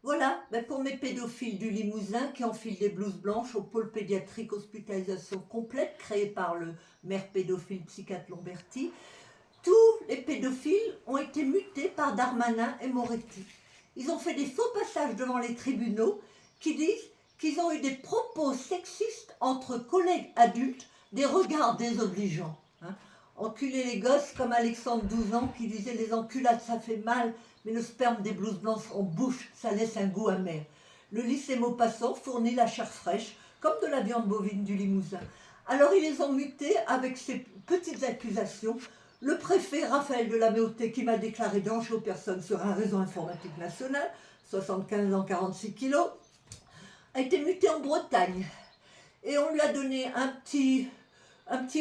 Voilà, ben pour mes pédophiles du Limousin qui enfilent des blouses blanches au pôle pédiatrique hospitalisation complète créé par le maire pédophile psychiatre Lamberti, tous les pédophiles ont été mutés par Darmanin et Moretti. Ils ont fait des faux passages devant les tribunaux qui disent qu'ils ont eu des propos sexistes entre collègues adultes, des regards désobligeants. Enculer les gosses comme Alexandre 12 ans qui disait les enculades ça fait mal, mais le sperme des blouses blanches en bouche, ça laisse un goût amer. Le lycée Maupassant fournit la chair fraîche, comme de la viande bovine du Limousin. Alors ils les ont mutés avec ces petites accusations. Le préfet Raphaël de la Méoté qui m'a déclaré danger aux personnes sur un réseau informatique national, 75 ans, 46 kilos, a été muté en Bretagne. Et on lui a donné un petit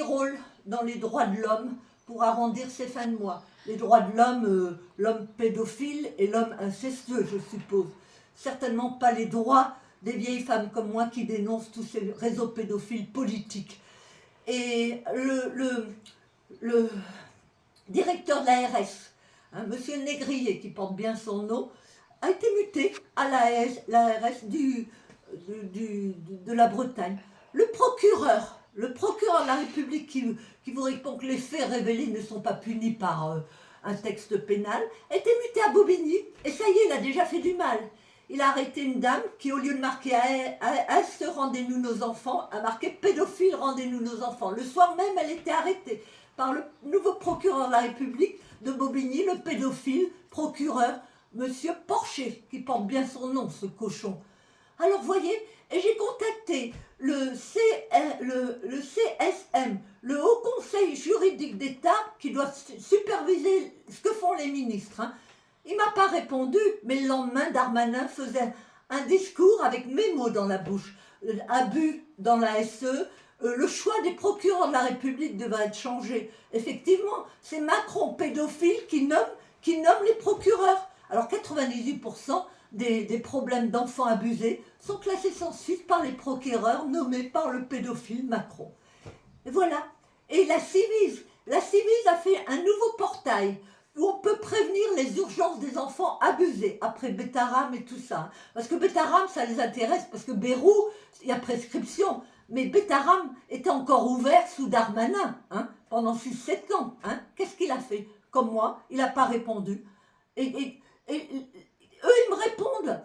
rôle dans les droits de l'homme pour arrondir ses fins de mois. Les droits de l'homme, l'homme pédophile et l'homme incestueux, je suppose. Certainement pas les droits des vieilles femmes comme moi qui dénoncent tous ces réseaux pédophiles politiques. Et le directeur de l'ARS, monsieur Négrier, qui porte bien son nom, a été muté à l'ARS de la Bretagne. Le procureur de la République qui vous répond que les faits révélés ne sont pas punis par un texte pénal, a été muté à Bobigny. Et ça y est, il a déjà fait du mal. Il a arrêté une dame qui, au lieu de marquer AS, rendez-nous nos enfants, a marqué pédophile, rendez-nous nos enfants. Le soir même, elle était arrêtée par le nouveau procureur de la République de Bobigny, le pédophile procureur, monsieur Porcher, qui porte bien son nom, ce cochon. Alors, voyez, et j'ai contacté le CSM, le Haut Conseil juridique d'État, qui doit superviser ce que font les ministres. Il ne m'a pas répondu, mais le lendemain, Darmanin faisait un discours avec mes mots dans la bouche. Abus dans la SE, le choix des procureurs de la République devait être changé. Effectivement, c'est Macron, pédophile, qui nomme les procureurs. Alors 98% des problèmes d'enfants abusés sont classés sans suite par les procureurs nommés par le pédophile Macron. Et voilà. Et la Ciivise a fait un nouveau portail où on peut prévenir les urgences des enfants abusés, après Bétaram et tout ça. Parce que Bétaram, ça les intéresse, parce que Bérou, il y a prescription. Mais Bétaram était encore ouvert sous Darmanin, pendant 6-7 ans. Qu'est-ce qu'il a fait? Comme moi, il n'a pas répondu. Et eux, ils me répondent,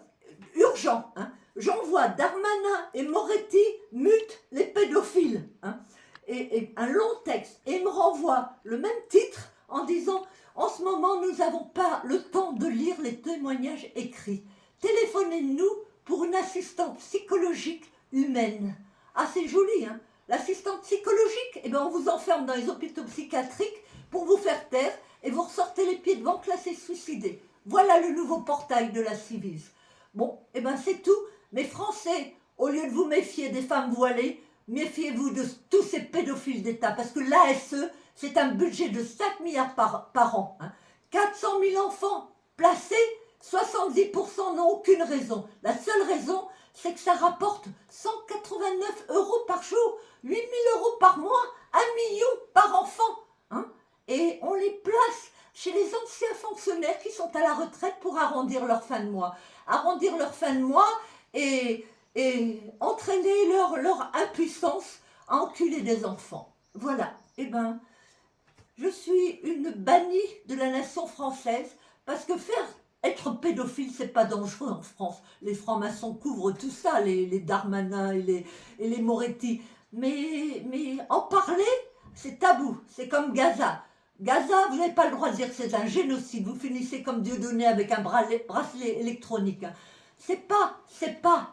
urgent. J'envoie Darmanin et Moretti mutent les pédophiles. Et un long texte. Et ils me renvoient le même titre en disant... En ce moment, nous n'avons pas le temps de lire les témoignages écrits. Téléphonez-nous pour une assistante psychologique humaine. Ah, c'est joli, L'assistante psychologique, on vous enferme dans les hôpitaux psychiatriques pour vous faire taire et vous ressortez les pieds devant classés suicidés. Voilà le nouveau portail de la Ciivise. Bon, c'est tout. Mais Français, au lieu de vous méfier des femmes voilées, méfiez-vous de tous ces pédophiles d'État. Parce que l'ASE, c'est un budget de 5 milliards par an. 400 000 enfants placés, 70% n'ont aucune raison. La seule raison, c'est que ça rapporte 189 € par jour, 8 000 € par mois, 1 million par enfant. Et on les place chez les anciens fonctionnaires qui sont à la retraite pour arrondir leur fin de mois. Arrondir leur fin de mois et entraîner leur impuissance à enculer des enfants. Voilà. Je suis une bannie de la nation française parce que être pédophile, c'est pas dangereux en France. Les francs-maçons couvrent tout ça, les Darmanin et les Moretti. Mais en parler, c'est tabou. C'est comme Gaza. Gaza, vous n'avez pas le droit de dire que c'est un génocide. Vous finissez comme Dieudonné avec un bracelet électronique. C'est pas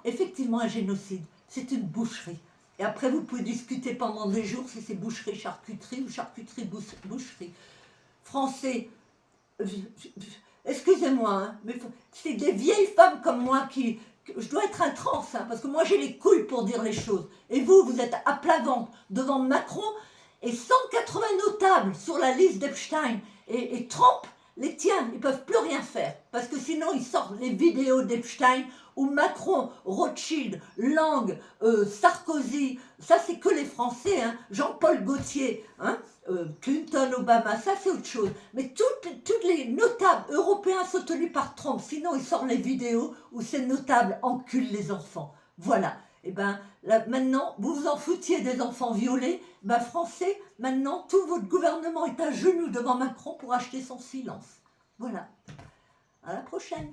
effectivement un génocide. C'est une boucherie. Et après, vous pouvez discuter pendant des jours si c'est boucherie-charcuterie ou charcuterie-boucherie. Français, excusez-moi, mais c'est des vieilles femmes comme moi je dois être un trans, parce que moi j'ai les couilles pour dire les choses. Et vous êtes à plat ventre devant Macron et 180 notables sur la liste d'Epstein et Trump Les tiens, ils peuvent plus rien faire, parce que sinon ils sortent les vidéos d'Epstein où Macron, Rothschild, Lang, Sarkozy, ça c'est que les Français, hein, Jean-Paul Gaultier, hein, Clinton, Obama, ça c'est autre chose. Mais toutes les notables européens sont tenus par Trump, sinon ils sortent les vidéos où ces notables enculent les enfants. Voilà. Et ben là, maintenant, vous vous en foutiez des enfants violés, ben Français, maintenant tout votre gouvernement est à genoux devant Macron pour acheter son silence. Voilà. À la prochaine.